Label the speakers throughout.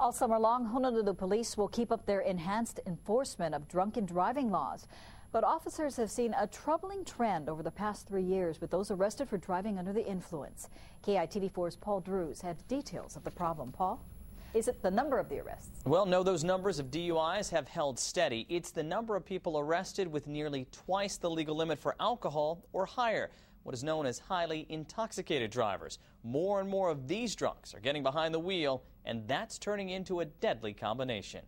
Speaker 1: All summer long, Honolulu police will keep up their enhanced enforcement of drunken driving laws. But officers have seen a troubling trend over the past 3 years with those arrested for driving under the influence. KITV4's Paul Drews had details of the problem. Paul? Is it the number of the arrests?
Speaker 2: Well, no, those numbers of DUIs have held steady. It's the number of people arrested with nearly twice the legal limit for alcohol or higher, what is known as highly intoxicated drivers. More and more of these drunks are getting behind the wheel, and that's turning into a deadly combination.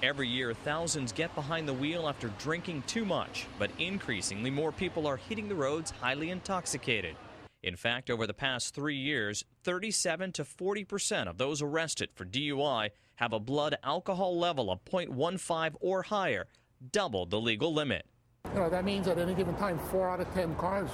Speaker 2: Every year, thousands get behind the wheel after drinking too much, but increasingly more people are hitting the roads highly intoxicated. In fact, over the past 3 years, 37 to 40% of those arrested for DUI have a blood alcohol level of 0.15 or higher, double the legal limit.
Speaker 3: That means at any given time, 4 out of 10 cars,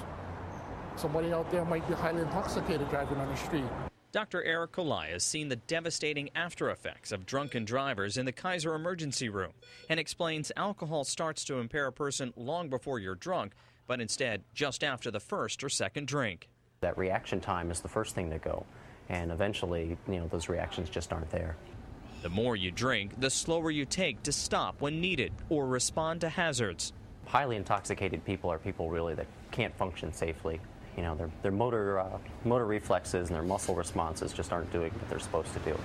Speaker 3: somebody out there might be highly intoxicated driving on the street.
Speaker 2: Dr. Eric Colai has seen the devastating after effects of drunken drivers in the Kaiser emergency room and explains alcohol starts to impair a person long before you're drunk, but instead just after the first or second drink.
Speaker 4: That reaction time is the first thing to go, and eventually, those reactions just aren't there.
Speaker 2: The more you drink, the slower you take to stop when needed or respond to hazards.
Speaker 4: Highly intoxicated people are people really that can't function safely. Their motor reflexes and their muscle responses just aren't doing what they're supposed to do.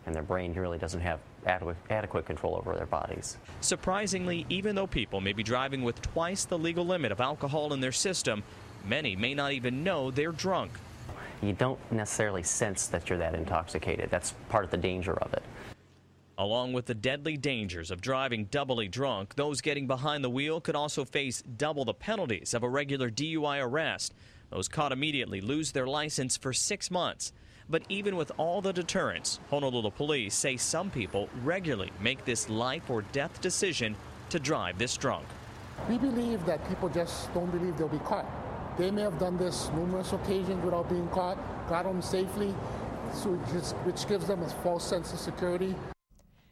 Speaker 4: And their brain really doesn't have adequate control over their bodies.
Speaker 2: Surprisingly, even though people may be driving with twice the legal limit of alcohol in their system, many may not even know they're drunk.
Speaker 4: You don't necessarily sense that you're that intoxicated. That's part of the danger of it.
Speaker 2: Along with the deadly dangers of driving doubly drunk, those getting behind the wheel could also face double the penalties of a regular DUI arrest. Those caught immediately lose their license for 6 months. But even with all the deterrents, Honolulu police say some people regularly make this life or death decision to drive this drunk.
Speaker 3: We believe that people just don't believe they'll be caught. They may have done this numerous occasions without being caught, got home safely, which gives them a false sense of security.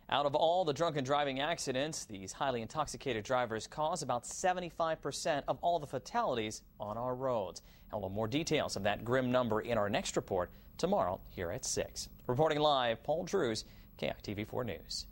Speaker 2: Out of all the drunken driving accidents, these highly intoxicated drivers cause about 75% of all the fatalities on our roads. And we'll have more details of that grim number in our next report tomorrow here at 6. Reporting live, Paul Drews, KITV4 News.